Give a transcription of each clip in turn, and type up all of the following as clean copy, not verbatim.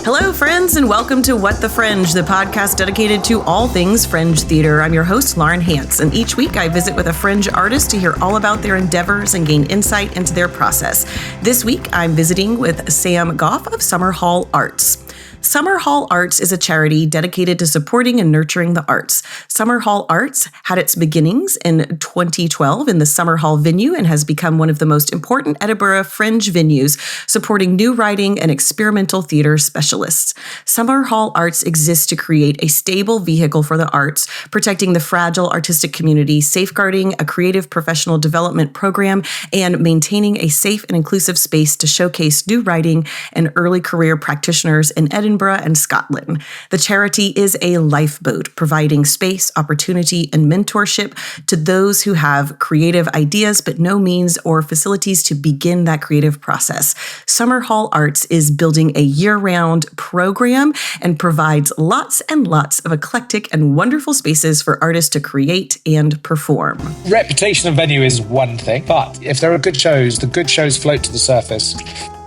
Hello, friends, and welcome to What the Fringe, the podcast dedicated to all things Fringe theater. I'm your host, Lauren Hantz, and each week I visit with a Fringe artist to hear all about their endeavors and gain insight into their process. This week, I'm visiting with Sam Gough of Summerhall Arts. Summerhall Arts is a charity dedicated to supporting and nurturing the arts. Summerhall Arts had its beginnings in 2012 in the Summerhall venue and has become one of the most important Edinburgh Fringe venues, supporting new writing and experimental theater specialists. Summerhall Arts exists to create a stable vehicle for the arts, protecting the fragile artistic community, safeguarding a creative professional development program, and maintaining a safe and inclusive space to showcase new writing and early career practitioners in Edinburgh and Scotland. The charity is a lifeboat, providing space, opportunity, and mentorship to those who have creative ideas but no means or facilities to begin that creative process. Summerhall Arts is building a year-round program and provides lots and lots of eclectic and wonderful spaces for artists to create and perform. Reputation of venue is one thing, but if there are good shows, the good shows float to the surface.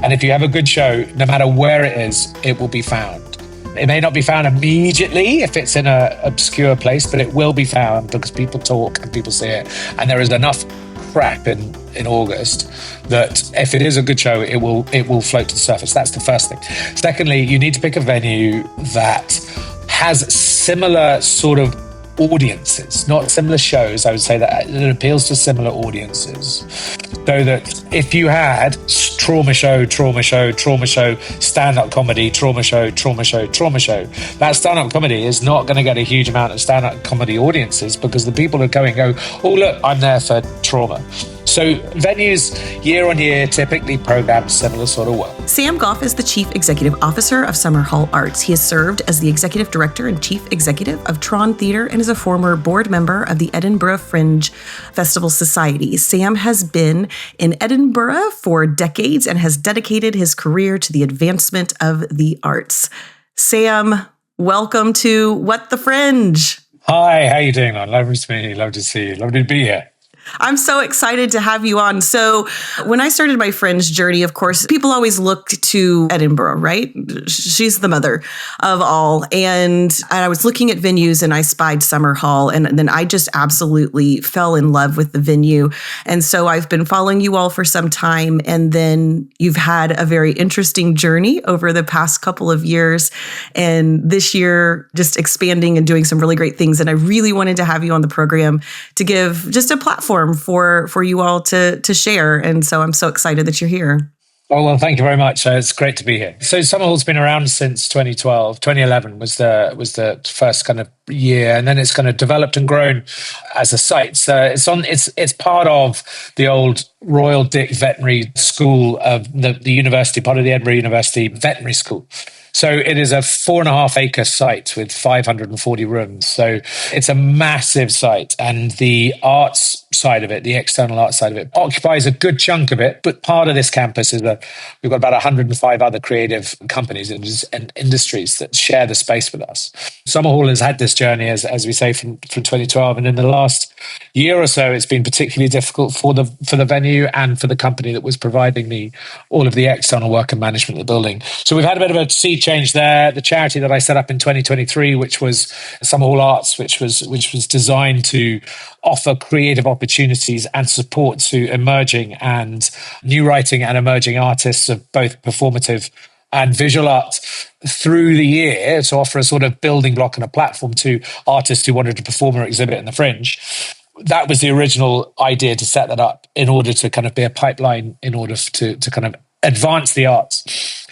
And if you have a good show, no matter where it is, it will be found. It may not be found immediately if it's in an obscure place, but it will be found because people talk and people see it. And there is enough crap in August that if it is a good show, it will float to the surface. That's the first thing. Secondly, you need to pick a venue that has similar sort of audiences, not similar shows. I would say that it appeals to similar audiences. So that if you had trauma show, stand-up comedy, trauma show, that stand-up comedy is not going to get a huge amount of stand-up comedy audiences because the people who go, oh look, I'm there for trauma. So venues year on year typically program similar sort of work. Sam Gough is the Chief Executive Officer of Summerhall Arts. He has served as the Executive Director and Chief Executive of Tron Theatre and is a former board member of the Edinburgh Fringe Festival Society. Sam has been in Edinburgh for decades and has dedicated his career to the advancement of the arts. Sam, welcome to What the Fringe. Hi, how you doing, man? Lovely to meet you. Love to see you. Lovely to be here. I'm so excited to have you on. So when I started my Fringe journey, of course, people always look to Edinburgh, right? She's the mother of all. And I was looking at venues and I spied Summerhall, and then I just absolutely fell in love with the venue. And so I've been following you all for some time. And then you've had a very interesting journey over the past couple of years. And this year, just expanding and doing some really great things. And I really wanted to have you on the program to give just a platform for you all to share. And so I'm so excited that you're here. Oh, well, thank you very much. It's great to be here. So Summerhall's been around since 2012. 2011 was the first kind of year, and then it's kind of developed and grown as a site. So it's part of the old Royal Dick Veterinary School of the university, part of the Edinburgh University Veterinary School. So it is a 4.5 acre site with 540 rooms. So it's a massive site, and the arts side of it, the external arts side of it, occupies a good chunk of it. But part of this campus is we've got about 105 other creative companies and industries that share the space with us. Summerhall has had this journey, as we say, from 2012, and in the last year or so, it's been particularly difficult for the venue and for the company that was providing all of the external work and management of the building. So we've had a bit of a sea change there. The charity that I set up in 2023, which was Summerhall Arts, which was designed to offer creative opportunities and support to emerging and new writing and emerging artists of both performative and visual art through the year, to offer a sort of building block and a platform to artists who wanted to perform or exhibit in the Fringe. That was the original idea, to set that up in order to kind of be a pipeline in order to kind of advance the arts.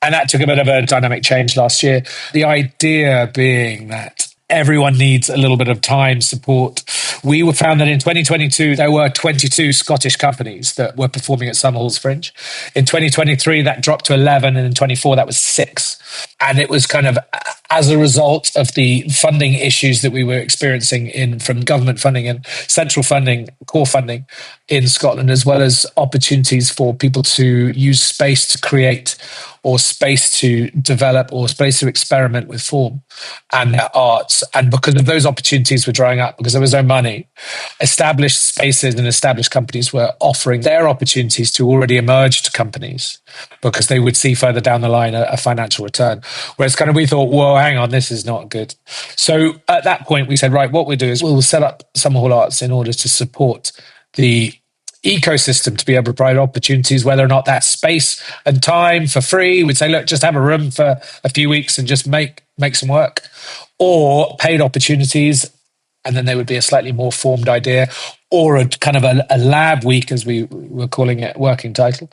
And that took a bit of a dynamic change last year. The idea being that everyone needs a little bit of time, support. We found that in 2022, there were 22 Scottish companies that were performing at Summerhall's Fringe. In 2023, that dropped to 11, and in 24, that was 6. And it was kind of as a result of the funding issues that we were experiencing from government funding and central funding, core funding in Scotland, as well as opportunities for people to use space to create or space to develop or space to experiment with form and their arts. And because of those opportunities were drying up, because there was no money, established spaces and established companies were offering their opportunities to already emerged companies because they would see further down the line a financial return. Whereas kind of we thought, whoa, hang on, this is not good. So at that point, we said, right, what we'll do is we'll set up Summerhall Arts in order to support the ecosystem to be able to provide opportunities, whether or not that's space and time for free. We'd say, look, just have a room for a few weeks and just make some work, or paid opportunities. And then there would be a slightly more formed idea, or a kind of a lab week, as we were calling it, working title,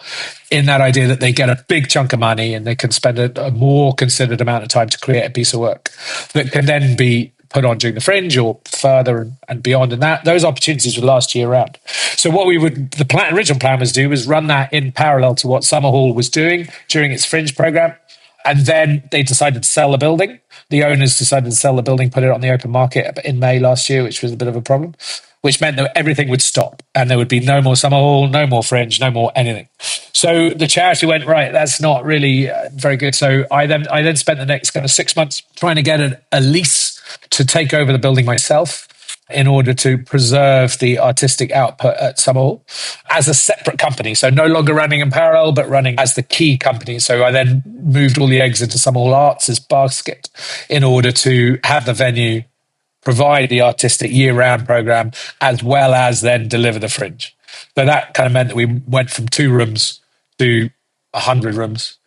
in that idea that they get a big chunk of money and they can spend a more considered amount of time to create a piece of work that can then be put on during the Fringe or further and beyond. And that those opportunities would last year round. So what original plan was run that in parallel to what Summerhall was doing during its Fringe program. And then they decided to sell the building. The owners decided to sell the building, put it on the open market in May last year, which was a bit of a problem, which meant that everything would stop and there would be no more Summerhall, no more Fringe, no more anything. So the charity went, right, that's not really very good. So I then spent the next kind of 6 months trying to get a lease to take over the building myself in order to preserve the artistic output at Summerhall as a separate company. So no longer running in parallel, but running as the key company. So I then moved all the eggs into Summerhall Arts' basket in order to have the venue, provide the artistic year-round program, as well as then deliver the Fringe. So that kind of meant that we went from 2 rooms to 100 rooms,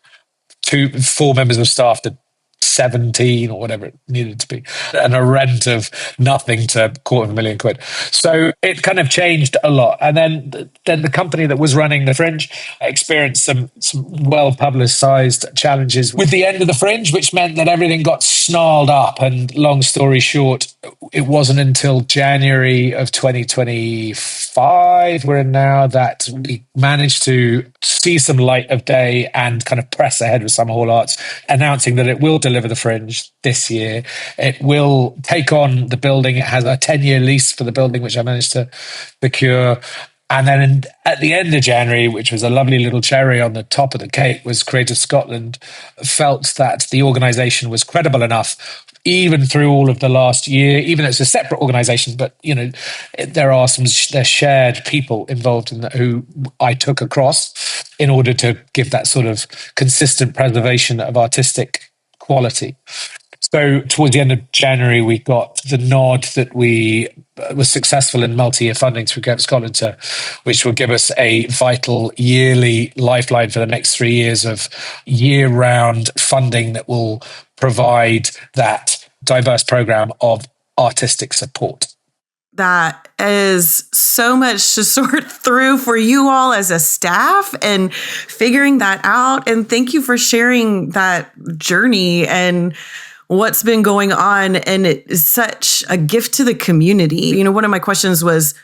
4 members of staff to 17 or whatever it needed to be, and a rent of nothing to £250,000. So it kind of changed a lot. And then the company that was running the Fringe experienced some well publicized challenges with the end of the Fringe, which meant that everything got snarled up. And long story short, it wasn't until January of 2025 we're in now that we managed to see some light of day and kind of press ahead with Summerhall Arts, announcing that it will deliver the Fringe this year. It will take on the building. It has a 10-year lease for the building, which I managed to procure. And then at the end of January, which was a lovely little cherry on the top of the cake, was Creative Scotland felt that the organisation was credible enough, even through all of the last year, even though it's a separate organisation, but there's shared people involved in that who I took across in order to give that sort of consistent preservation of artistic quality. So towards the end of January, we got the nod that we were successful in multi-year funding through Creative Scotland, which will give us a vital yearly lifeline for the next 3 years of year-round funding that will provide that diverse program of artistic support. That is so much to sort through for you all as a staff and figuring that out. And thank you for sharing that journey and what's been going on. And it is such a gift to the community. You know, one of my questions was,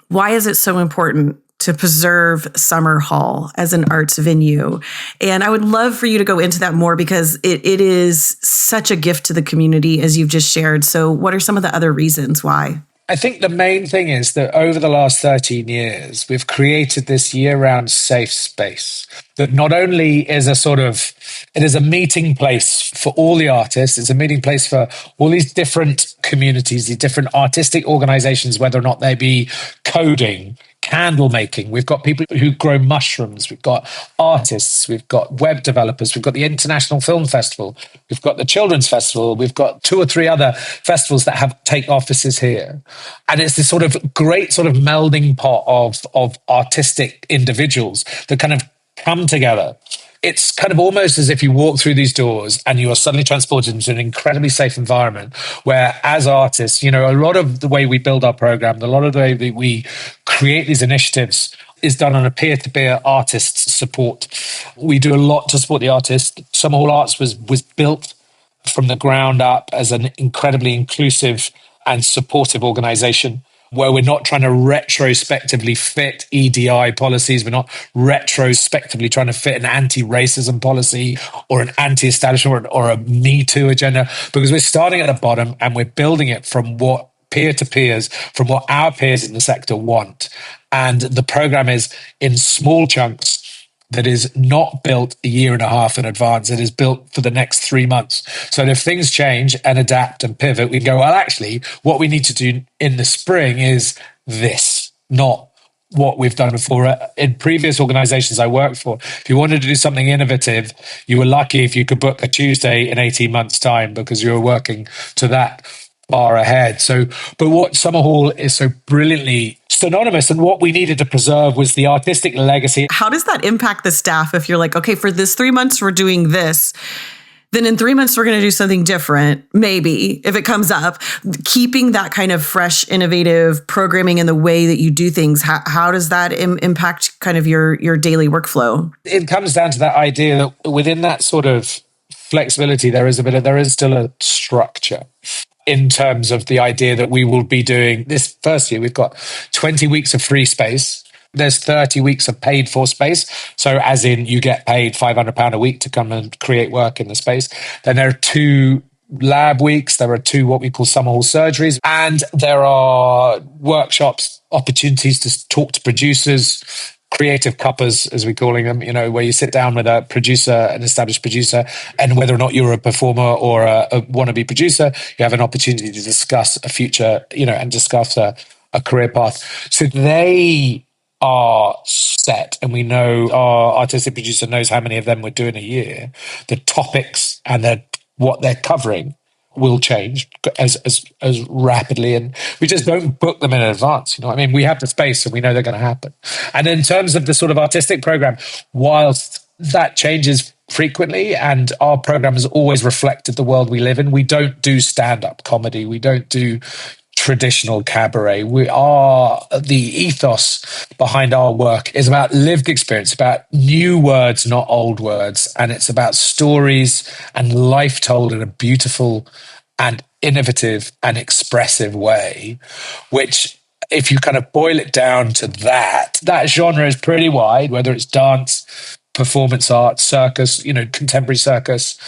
why is it so important to preserve Summerhall as an arts venue? And I would love for you to go into that more, because it is such a gift to the community, as you've just shared. So what are some of the other reasons why? I think the main thing is that over the last 13 years, we've created this year-round safe space that not only is it is a meeting place for all the artists, it's a meeting place for all these different communities, these different artistic organizations, whether or not they be coding, candle making. We've got people who grow mushrooms. We've got artists. We've got web developers. We've got the International Film Festival. We've got the Children's Festival. We've got 2 or 3 other festivals that take offices here. And it's this sort of great sort of melding pot of artistic individuals that kind of come together. It's kind of almost as if you walk through these doors and you are suddenly transported into an incredibly safe environment where, as artists, a lot of the way we build our program, a lot of the way that we create these initiatives is done on a peer-to-peer artist support. We do a lot to support the artists. Summerhall Arts was built from the ground up as an incredibly inclusive and supportive organisation where we're not trying to retrospectively fit EDI policies. We're not retrospectively trying to fit an anti-racism policy or an anti-establishment or a Me Too agenda, because we're starting at the bottom and we're building it from what peer-to-peers, from what our peers in the sector want. And the program is in small chunks, that is not built a year and a half in advance. It is built for the next 3 months. So that if things change and adapt and pivot, we can go, well, actually, what we need to do in the spring is this, not what we've done before. In previous organizations I worked for, if you wanted to do something innovative, you were lucky if you could book a Tuesday in 18 months' time because you were working to that far ahead. So, but what Summerhall is so brilliantly synonymous, and what we needed to preserve, was the artistic legacy. How does that impact the staff if you're like, okay, for this 3 months, we're doing this, then in 3 months, we're going to do something different, maybe, if it comes up. Keeping that kind of fresh, innovative programming in the way that you do things, how does that impact kind of your daily workflow? It comes down to that idea that within that sort of flexibility, there is still a structure, in terms of the idea that we will be doing this first year. We've got 20 weeks of free space. There's 30 weeks of paid for space. So as in you get paid £500 a week to come and create work in the space. Then there are 2 lab weeks. There are 2 what we call Summerhall surgeries. And there are workshops, opportunities to talk to producers, creative cuppers, as we're calling them, where you sit down with a producer, an established producer, and whether or not you're a performer or a wannabe producer, you have an opportunity to discuss a future, and discuss a career path. So they are set, and we know our artistic producer knows how many of them we're doing a year. The topics and what they're covering will change as rapidly, and we just don't book them in advance. We have the space and we know they're going to happen. And in terms of the sort of artistic program, whilst that changes frequently and our program has always reflected the world we live in, we don't do stand-up comedy, we don't do traditional cabaret. The ethos behind our work is about lived experience, about new words, not old words. And it's about stories and life told in a beautiful and innovative and expressive way, which, if you kind of boil it down to that genre is pretty wide, whether it's dance, performance art, circus, contemporary circus.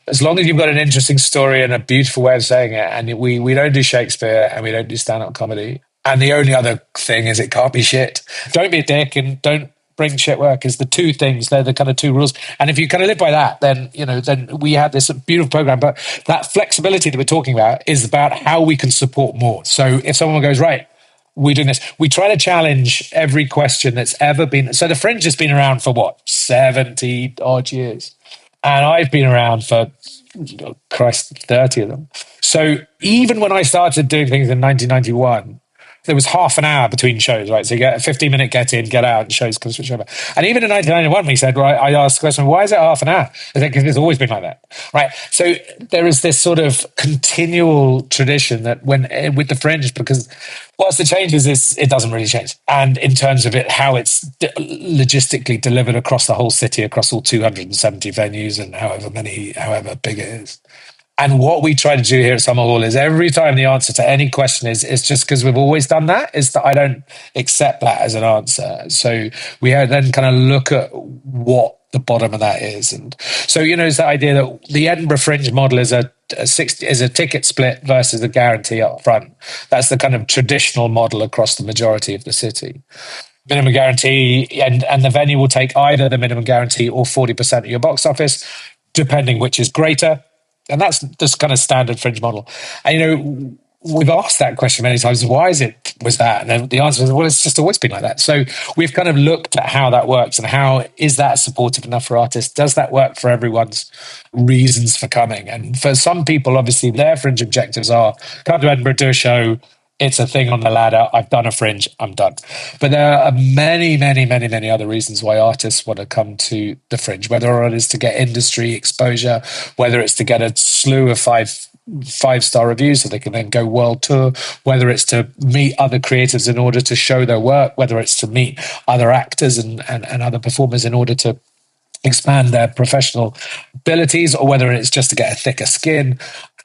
As long as you've got an interesting story and a beautiful way of saying it, and we don't do Shakespeare and we don't do stand-up comedy. And the only other thing is it can't be shit. Don't be a dick and don't bring shit work is the 2 things. They're the kind of 2 rules. And if you kind of live by that, then, then we have this beautiful program. But that flexibility that we're talking about is about how we can support more. So if someone goes, right, we're doing this, we try to challenge every question that's ever been. So the Fringe has been around for 70 odd years. And I've been around for, 30 of them. So even when I started doing things in 1991, there was half an hour between shows, right? So you get a 15-minute get in, get out, and shows can switch over. And even in 1991, we said, right, I asked the question, why is it half an hour? I said, because it's always been like that, right? So there is this sort of continual tradition that with the Fringe, because whilst the changes is, it doesn't really change. And in terms of how it's logistically delivered across the whole city, across all 270 venues and however big it is. And what we try to do here at Summerhall is every time the answer to any question is just because we've always done that, is that I don't accept that as an answer. So we then kind of look at what the bottom of that is. And so, it's the idea that the Edinburgh Fringe model is a ticket split versus a guarantee up front. That's the kind of traditional model across the majority of the city. Minimum guarantee, and the venue will take either the minimum guarantee or 40% of your box office, depending which is greater. And that's this kind of standard Fringe model. And, we've asked that question many times, why was that? And then the answer is, well, it's just always been like that. So we've kind of looked at how that works and how is that supportive enough for artists? Does that work for everyone's reasons for coming? And for some people, obviously, their Fringe objectives are come to Edinburgh, do a show. It's a thing on the ladder. I've done a Fringe. I'm done. But there are many, many, many, many other reasons why artists want to come to the Fringe, whether it is to get industry exposure, whether it's to get a slew of five-star reviews so they can then go world tour, whether it's to meet other creatives in order to show their work, whether it's to meet other actors and other performers in order to expand their professional abilities, or whether it's just to get a thicker skin.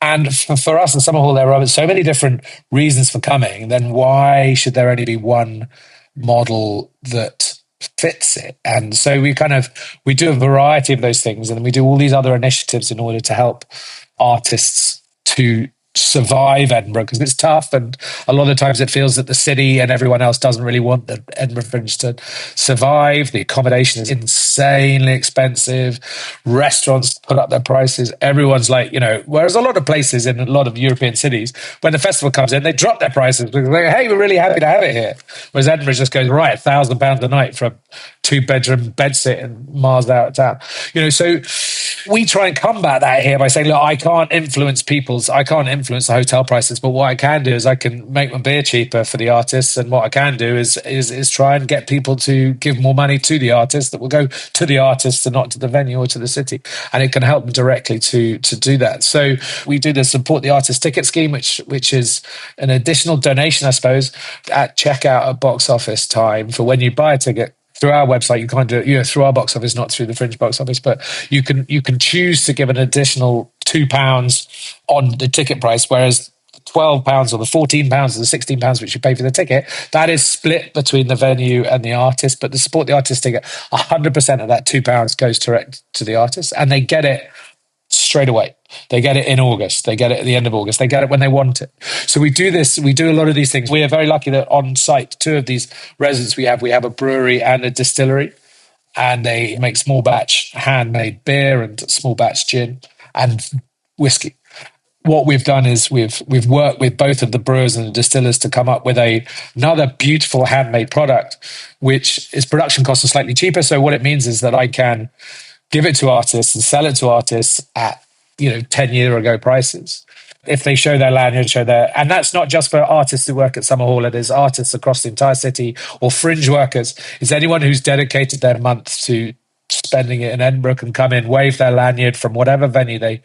And for us at Summerhall, there are so many different reasons for coming. Then why should there only be one model that fits it? And so we do a variety of those things, and we do all these other initiatives in order to help artists to survive Edinburgh, because it's tough, and a lot of times it feels that the city and everyone else doesn't really want the Edinburgh Fringe to survive. The accommodation is insanely expensive. Restaurants put up their prices. Everyone's like, whereas a lot of places in a lot of European cities, when the festival comes in, they drop their prices. They're like, hey, we're really happy to have it here. Whereas Edinburgh just goes, right, £1,000 a night for a 2-bedroom bedsit and miles out of town. So we try and combat that here by saying, look, I can't influence the hotel prices, but what I can do is I can make my beer cheaper for the artists, and what I can do is try and get people to give more money to the artists that will go to the artists and not to the venue or to the city, and it can help them directly to do that. So we do the Support the Artist ticket scheme, which is an additional donation, I suppose, at checkout at box office time for when you buy a ticket. Through our website, you can't do it, through our box office, not through the Fringe box office, but you can choose to give an additional £2 on the ticket price, whereas £12 or the £14 or the £16 which you pay for the ticket, that is split between the venue and the artist. But the Support the Artist ticket, 100% of that £2 goes direct to the artist, and they get it straight away. They get it in August. They get it at the end of August. They get it when they want it. So we do this. We do a lot of these things. We are very lucky that on site, 2 of these residents we have a brewery and a distillery, and they make small batch handmade beer and small batch gin and whiskey. What we've done is we've worked with both of the brewers and the distillers to come up with another beautiful handmade product, which is production costs are slightly cheaper. So what it means is that I can give it to artists and sell it to artists at 10-year ago prices. If they show their lanyard, and that's not just for artists who work at Summerhall, it is artists across the entire city or fringe workers. It's anyone who's dedicated their month to spending it in Edinburgh can come in, wave their lanyard from whatever venue they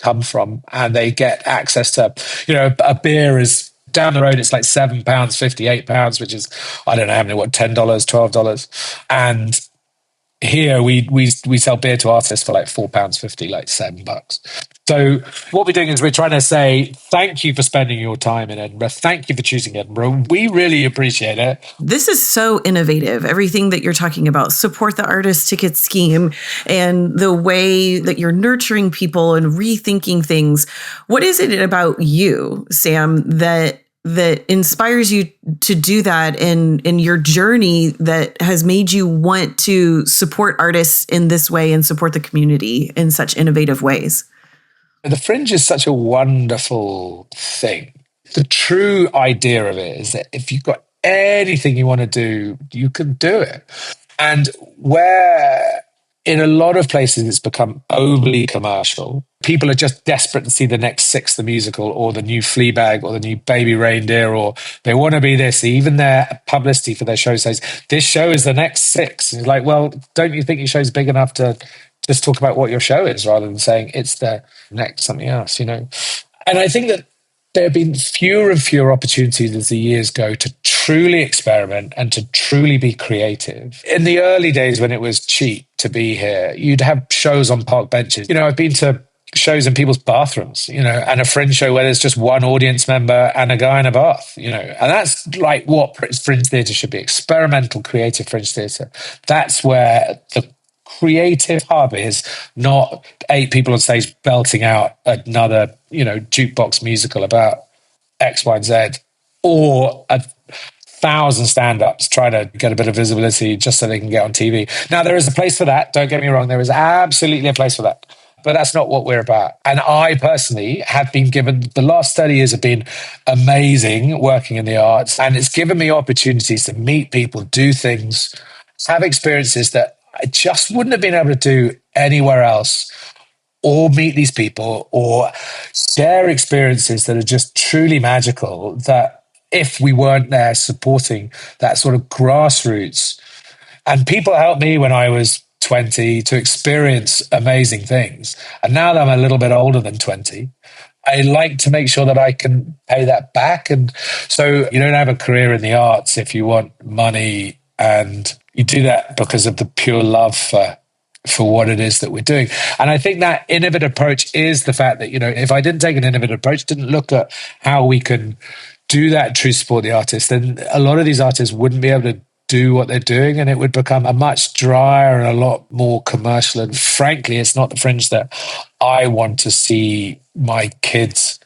come from, and they get access to, a beer is down the road, it's like £7, £58, which is, I don't know how many, $10, $12. And here we sell beer to artists for like £4.50, like $7. So what we're doing is we're trying to say thank you for spending your time in Edinburgh. Thank you for choosing Edinburgh. We really appreciate it. This is so innovative. Everything that you're talking about, Support the Artist ticket scheme, and the way that you're nurturing people and rethinking things. What is it about you, Sam, that inspires you to do that in your journey that has made you want to support artists in this way and support the community in such innovative ways? The Fringe is such a wonderful thing. The true idea of it is that if you've got anything you want to do, you can do it. And where in a lot of places it's become overly commercial, people are just desperate to see the next Six the musical or the new Fleabag or the new Baby Reindeer, or they want to be this. Even their publicity for their show says, this show is the next Six. And it's like, well, don't you think your show's big enough to just talk about what your show is rather than saying it's the next something else, And I think that there have been fewer and fewer opportunities as the years go to truly experiment and to truly be creative. In the early days when it was cheap to be here, you'd have shows on park benches. I've been to shows in people's bathrooms, and a Fringe show where there's just one audience member and a guy in a bath, and that's like what Fringe theatre should be. Experimental, creative Fringe theatre. That's where the creative hub is, not 8 people on stage belting out another, jukebox musical about X, Y, and Z, or 1,000 stand-ups trying to get a bit of visibility just so they can get on TV. Now, there is a place for that. Don't get me wrong. There is absolutely a place for that. But that's not what we're about. And I personally have been given, the last 30 years have been amazing working in the arts. And it's given me opportunities to meet people, do things, have experiences that I just wouldn't have been able to do anywhere else, or meet these people, or share experiences that are just truly magical, that if we weren't there supporting that sort of grassroots. And people helped me when I was 20 to experience amazing things. And now that I'm a little bit older than 20, I like to make sure that I can pay that back. And so you don't have a career in the arts if you want money, and you do that because of the pure love for for what it is that we're doing. And I think that innovative approach is the fact that, if I didn't take an innovative approach, didn't look at how we can do that true support the artist, then a lot of these artists wouldn't be able to do what they're doing, and it would become a much drier and a lot more commercial. And frankly, it's not the Fringe that I want to see my kids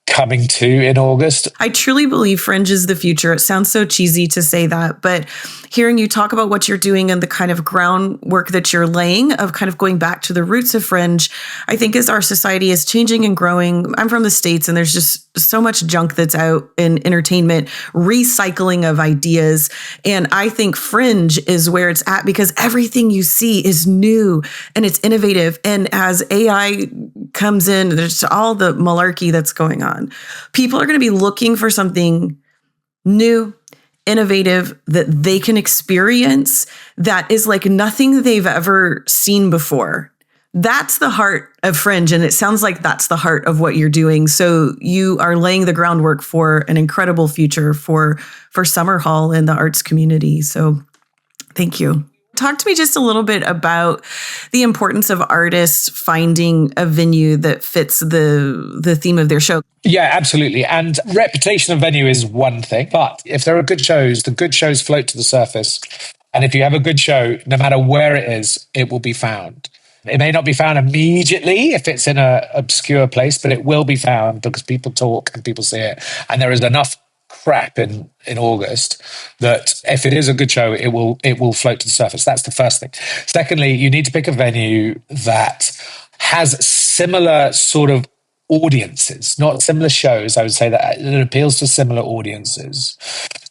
coming to in August. I truly believe Fringe is the future. It sounds so cheesy to say that, but hearing you talk about what you're doing and the kind of groundwork that you're laying of kind of going back to the roots of Fringe, I think as our society is changing and growing, I'm from the States and there's just so much junk that's out in entertainment, recycling of ideas. And I think Fringe is where it's at because everything you see is new and it's innovative. And as AI comes in, there's all the malarkey that's going on. People are going to be looking for something new, innovative, that they can experience that is like nothing they've ever seen before. That's the heart of Fringe. And it sounds like that's the heart of what you're doing. So you are laying the groundwork for an incredible future for Summerhall and the arts community. So thank you. Talk to me just a little bit about the importance of artists finding a venue that fits the theme of their show. Yeah, absolutely. And reputation of venue is one thing, but if there are good shows, the good shows float to the surface. And if you have a good show, no matter where it is, it will be found. It may not be found immediately if it's in an obscure place, but it will be found because people talk and people see it. And there is enough crap in August that if it is a good show, it will float to the surface. That's the first thing. Secondly, you need to pick a venue that has similar sort of audiences, not similar shows. I would say that it appeals to similar audiences.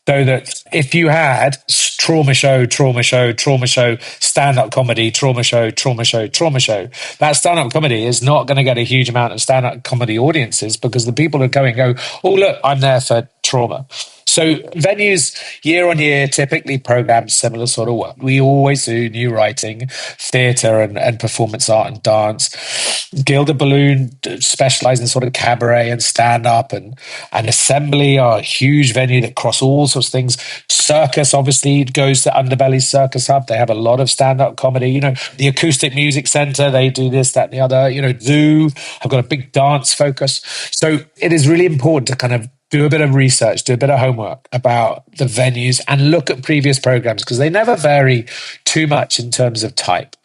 So that if you had trauma show, stand-up comedy, trauma show, that stand-up comedy is not going to get a huge amount of stand-up comedy audiences because the people are going, oh, look, I'm there for trauma. So venues year on year typically program similar sort of work. We always do new writing, theatre and performance art and dance. Gilded Balloon specialise in sort of cabaret and stand-up, and Assembly are a huge venue that cross all sorts of things. Circus obviously goes to Underbelly Circus Hub. They have a lot of stand-up comedy. The Acoustic Music Centre, they do this, that and the other. Zoo have got a big dance focus. So it is really important to kind of do a bit of research, do a bit of homework about the venues and look at previous programs because they never vary too much in terms of type,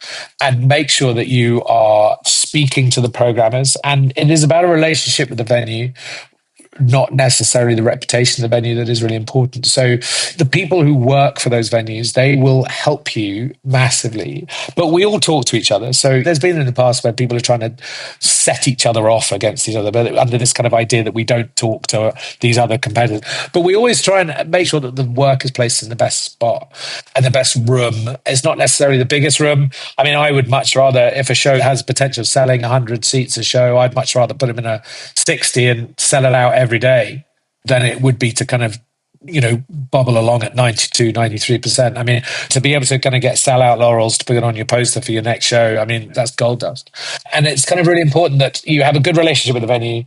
and make sure that you are speaking to the programmers. And it is about a relationship with the venue, not necessarily the reputation of the venue, that is really important. So the people who work for those venues, they will help you massively. But we all talk to each other. So there's been in the past where people are trying to set each other off against each other, but under this kind of idea that we don't talk to these other competitors. But we always try and make sure that the work is placed in the best spot and the best room. It's not necessarily the biggest room. I mean, I would much rather, if a show has potential of selling 100 seats a show, I'd much rather put them in a 60 and sell it out every day than it would be to kind of bubble along at 92, 93%. I mean, to be able to kind of get sellout laurels to put it on your poster for your next show, I mean, that's gold dust. And it's kind of really important that you have a good relationship with the venue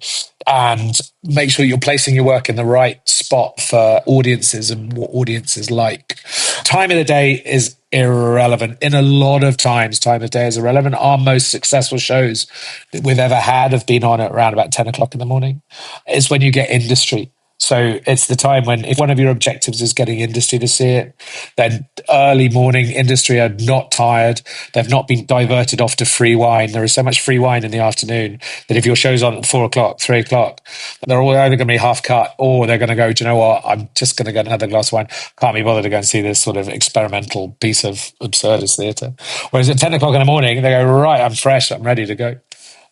and make sure you're placing your work in the right spot for audiences and what audiences like. Time of the day is irrelevant. In a lot of times, time of day is irrelevant. Our most successful shows that we've ever had have been on at around about 10 o'clock in the morning. It's when you get industry. So it's the time when, if one of your objectives is getting industry to see it, then early morning industry are not tired. They've not been diverted off to free wine. There is so much free wine in the afternoon that if your show's on at 4 o'clock, 3 o'clock, they're all either going to be half cut or they're going to go, do you know what? I'm just going to get another glass of wine. Can't be bothered to go and see this sort of experimental piece of absurdist theatre. Whereas at 10 o'clock in the morning, they go, right, I'm fresh. I'm ready to go.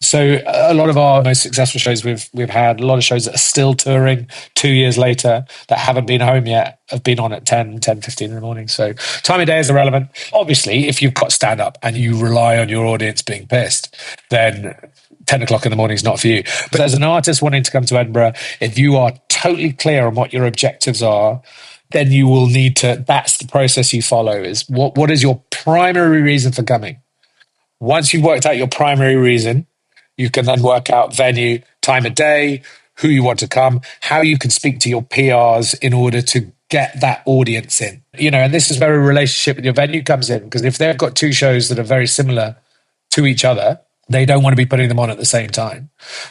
So a lot of our most successful shows we've had, a lot of shows that are still touring 2 years later that haven't been home yet, have been on at 10:15 in the morning. So time of day is irrelevant. Obviously, if you've got stand-up and you rely on your audience being pissed, then 10 o'clock in the morning is not for you. But as an artist wanting to come to Edinburgh, if you are totally clear on what your objectives are, then you will need to, that's the process you follow, is what is your primary reason for coming? Once you've worked out your primary reason, you can then work out venue, time of day, who you want to come, how you can speak to your PRs in order to get that audience in. And this is where a relationship with your venue comes in, because if they've got two shows that are very similar to each other, they don't want to be putting them on at the same time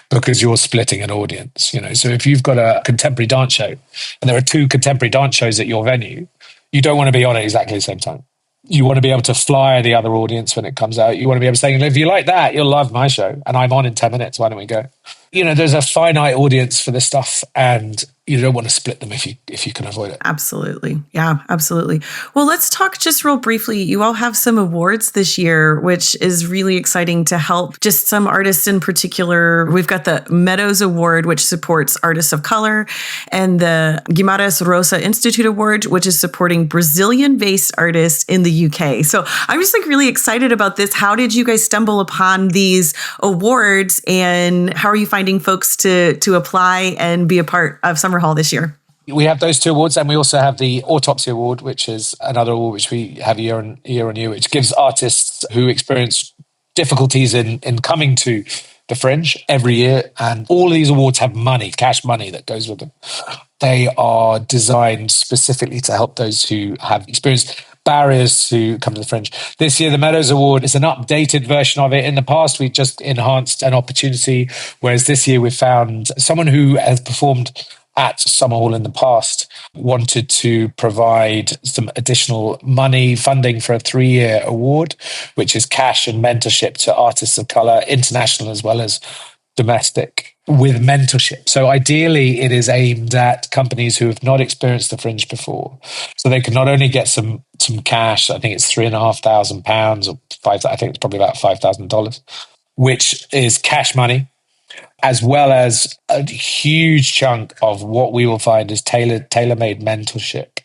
because you're splitting an audience. So if you've got a contemporary dance show and there are two contemporary dance shows at your venue, you don't want to be on at exactly the same time. You want to be able to flyer the other audience when it comes out. You want to be able to say, if you like that, you'll love my show and I'm on in 10 minutes. Why don't we go? There's a finite audience for this stuff, and you don't want to split them if you can avoid it. Absolutely. Yeah, absolutely. Well, let's talk just real briefly. You all have some awards this year, which is really exciting to help just some artists in particular. We've got the Meadows Award, which supports artists of color, and the Guimarães Rosa Institute Award, which is supporting Brazilian-based artists in the UK. So I'm just really excited about this. How did you guys stumble upon these awards, and how are you finding folks to apply and be a part of Summerhall this year? We have those two awards, and we also have the Autopsy Award, which is another award which we have year on year, which gives artists who experience difficulties in coming to the Fringe every year. And all of these awards have money, cash money that goes with them. They are designed specifically to help those who have experienced barriers to come to the Fringe. This year, the Meadows Award is an updated version of it. In the past, we just enhanced an opportunity, whereas this year we found someone who has performed at Summerhall in the past wanted to provide some additional money funding for a 3-year award, which is cash and mentorship to artists of color, international as well as domestic, with mentorship. So ideally, it is aimed at companies who have not experienced the Fringe before. So they can not only get some cash, I think it's £3,500 or I think it's probably about $5,000, which is cash money, as well as a huge chunk of what we will find is tailor-made mentorship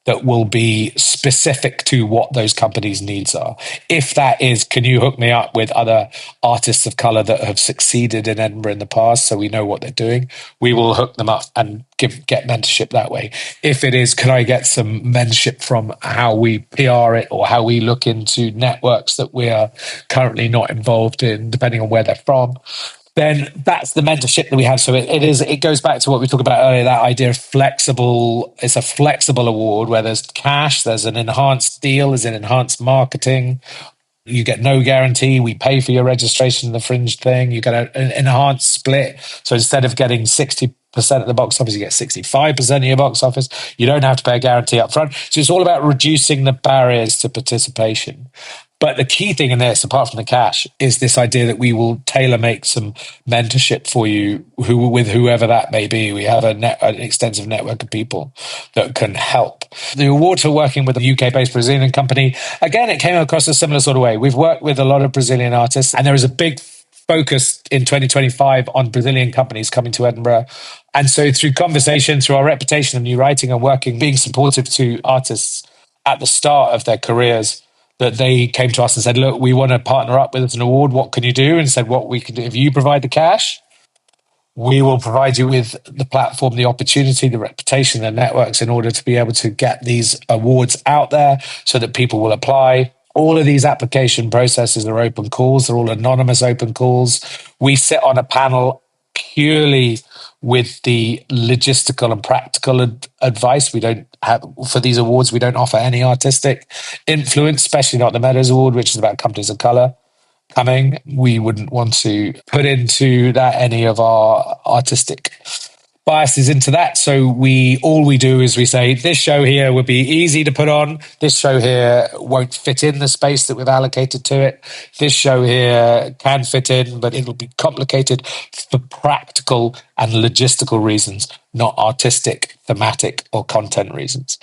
that will be specific to what those companies' needs are. If that is, can you hook me up with other artists of color that have succeeded in Edinburgh in the past so we know what they're doing, we will hook them up and get mentorship that way. If it is, can I get some mentorship from how we PR it or how we look into networks that we are currently not involved in, depending on where they're from, then that's the mentorship that we have. So it goes back to what we talked about earlier, that idea of flexible. It's a flexible award where there's cash, there's an enhanced deal, there's an enhanced marketing. You get no guarantee. We pay for your registration in the Fringe thing. You get an enhanced split. So instead of getting 60% of the box office, you get 65% of your box office. You don't have to pay a guarantee up front. So it's all about reducing the barriers to participation. But the key thing in this, apart from the cash, is this idea that we will tailor-make some mentorship for you with whoever that may be. We have an extensive network of people that can help. The award for working with a UK-based Brazilian company, again, it came across a similar sort of way. We've worked with a lot of Brazilian artists, and there is a big focus in 2025 on Brazilian companies coming to Edinburgh. And so through conversation, through our reputation of new writing and working, being supportive to artists at the start of their careers, that they came to us and said, look, we want to partner up with an award. What can you do? And said, what we can do, if you provide the cash, we will provide you with the platform, the opportunity, the reputation, the networks in order to be able to get these awards out there so that people will apply. All of these application processes are open calls. They're all anonymous open calls. We sit on a panel purely with the logistical and practical advice. We don't have, for these awards, we don't offer any artistic influence, especially not the Meadows Award, which is about companies of color coming. We wouldn't want to put into that any of our artistic biases into that. So all we do is we say, this show here would be easy to put on. This show here won't fit in the space that we've allocated to it. This show here can fit in, but it'll be complicated for practical and logistical reasons, not artistic, thematic, or content reasons.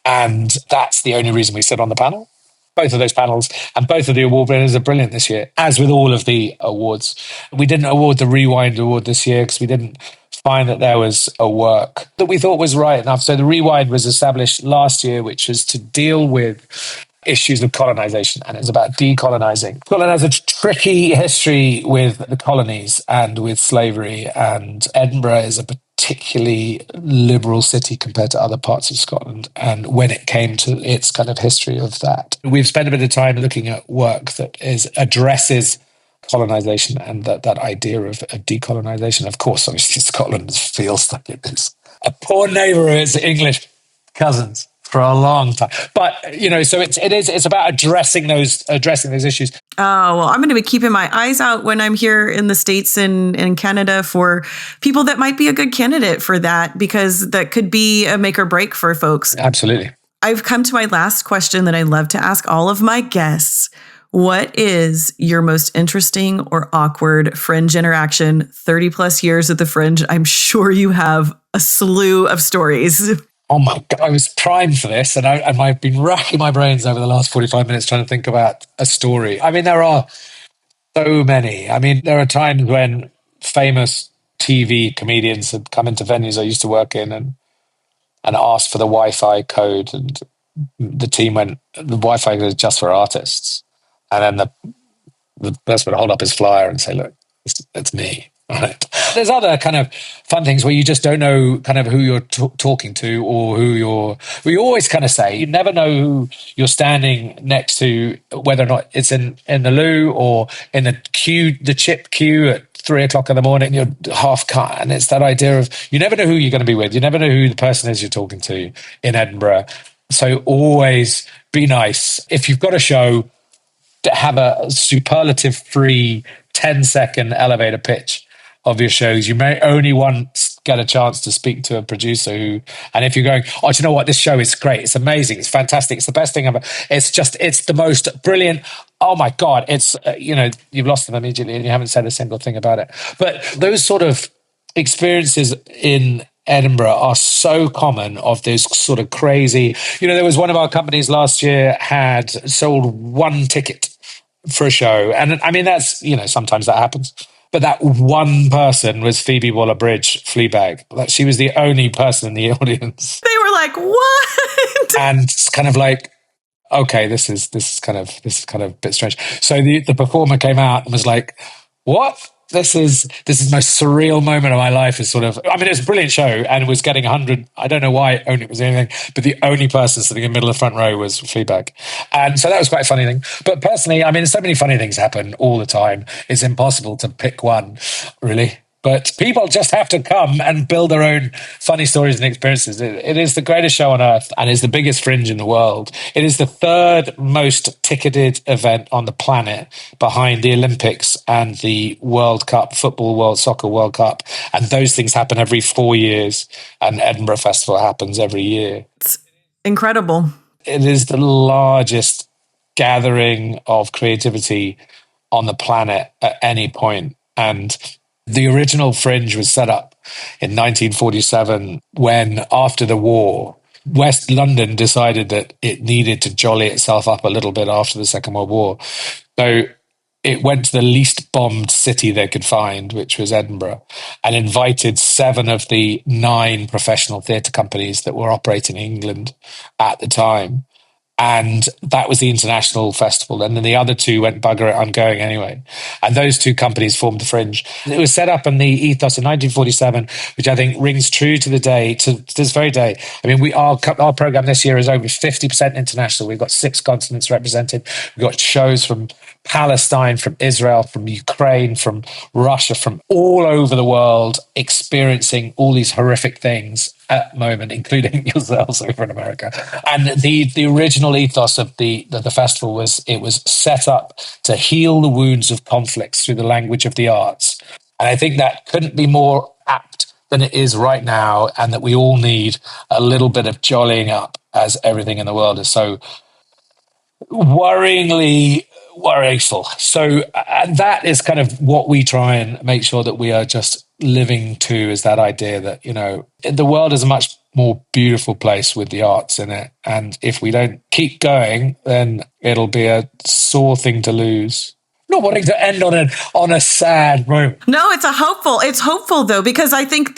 And that's the only reason we sit on the panel. Both of those panels and both of the award winners are brilliant this year, as with all of the awards. We didn't award the Rewind Award this year because we didn't find that there was a work that we thought was right enough. So the Rewind was established last year, which was to deal with issues of colonization, and it's about decolonizing. Scotland has a tricky history with the colonies and with slavery, and Edinburgh is a particularly liberal city compared to other parts of Scotland. And when it came to its kind of history of that, we've spent a bit of time looking at work that addresses colonization and that idea of decolonization. Of course, obviously, Scotland feels like it is a poor neighbour of its English cousins for a long time. But, so it's about addressing those issues. Oh, well, I'm going to be keeping my eyes out when I'm here in the States and in Canada for people that might be a good candidate for that, because that could be a make or break for folks. Absolutely. I've come to my last question that I love to ask all of my guests. What is your most interesting or awkward Fringe interaction? 30 plus years at the Fringe. I'm sure you have a slew of stories. Oh my God, I was primed for this, and I've been racking my brains over the last 45 minutes trying to think about a story. I mean, there are so many. I mean, there are times when famous TV comedians had come into venues I used to work in and asked for the Wi-Fi code, and the team went, the Wi-Fi code is just for artists. And then the person would hold up his flyer and say, look, it's me. Right. There's other kind of fun things where you just don't know kind of who you're talking to, or we always kind of say, you never know who you're standing next to, whether or not it's in the loo or in the chip queue at 3:00 in the morning, you're half cut. And it's that idea of, you never know who you're going to be with. You never know who the person is you're talking to in Edinburgh. So always be nice. If you've got a show, have a superlative-free 10-second elevator pitch of your shows. You may only once get a chance to speak to a producer and if you're going, oh, do you know what? This show is great. It's amazing. It's fantastic. It's the best thing ever. It's the most brilliant. Oh my God. It's, you've lost them immediately and you haven't said a single thing about it. But those sort of experiences in Edinburgh are so common, of this sort of crazy, there was one of our companies last year had sold one ticket for a show. And I mean, that's, sometimes that happens. But that one person was Phoebe Waller-Bridge, Fleabag. Like, she was the only person in the audience. They were like, what? And it's kind of like, okay, this is kind of a bit strange. So the performer came out and was like, what? This is the most surreal moment of my life. Is sort of, I mean, it was a brilliant show and it was getting 100. I don't know why only it was anything, but the only person sitting in the middle of the front row was Fleabag. And so that was quite a funny thing. But personally, I mean, so many funny things happen all the time. It's impossible to pick one, really. But people just have to come and build their own funny stories and experiences. It is the greatest show on earth and is the biggest Fringe in the world. It is the third most ticketed event on the planet, behind the Olympics and the World Cup, Soccer World Cup. And those things happen every 4 years. And Edinburgh Festival happens every year. It's incredible. It is the largest gathering of creativity on the planet at any point. And the original Fringe was set up in 1947 when, after the war, West London decided that it needed to jolly itself up a little bit after the Second World War. So it went to the least bombed city they could find, which was Edinburgh, and invited 7 of the 9 professional theatre companies that were operating in England at the time. And that was the international festival. And then the other 2 went, bugger it, I'm going anyway. And those 2 companies formed the Fringe. It was set up in the ethos in 1947, which I think rings true to the day, to this very day. I mean, our program this year is over 50% international. We've got 6 continents represented. We've got shows from Palestine, from Israel, from Ukraine, from Russia, from all over the world, experiencing all these horrific things at the moment, including yourselves over in America. And the original ethos of the festival was, it was set up to heal the wounds of conflicts through the language of the arts. And I think that couldn't be more apt than it is right now, and that we all need a little bit of jollying up, as everything in the world is so worryingly worryful. So that is kind of what we try and make sure that we are just living to, is that idea that, the world is a much more beautiful place with the arts in it. And if we don't keep going, then it'll be a sore thing to lose. Not wanting to end on a sad moment. No, it's hopeful though, because I think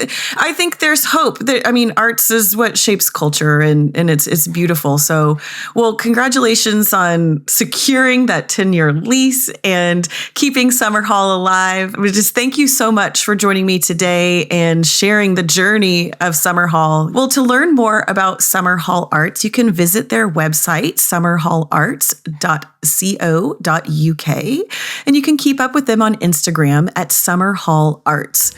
there's hope. I mean, arts is what shapes culture, and it's beautiful. So, well, congratulations on securing that 10-year lease and keeping Summerhall alive. Just thank you so much for joining me today and sharing the journey of Summerhall. Well, to learn more about Summerhall Arts, you can visit their website, summerhallarts.co.uk. And you can keep up with them on Instagram at Summerhall Arts.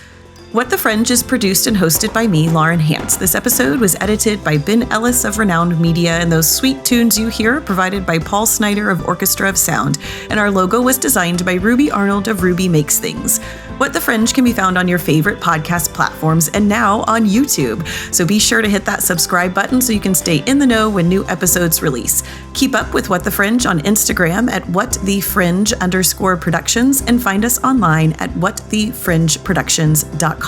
What the Fringe is produced and hosted by me, Lauren Hantz. This episode was edited by Ben Ellis of Renowned Media, and those sweet tunes you hear provided by Paul Snyder of Orchestra of Sound. And our logo was designed by Ruby Arnold of Ruby Makes Things. What the Fringe can be found on your favorite podcast platforms and now on YouTube. So be sure to hit that subscribe button so you can stay in the know when new episodes release. Keep up with What the Fringe on Instagram at whatthefringe_productions and find us online at whatthefringeproductions.com.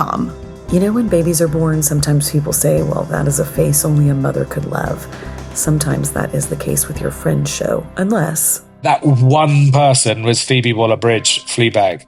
You know, when babies are born, sometimes people say, well, that is a face only a mother could love. Sometimes that is the case with your Fringe show, unless... That one person was Phoebe Waller-Bridge, Fleabag.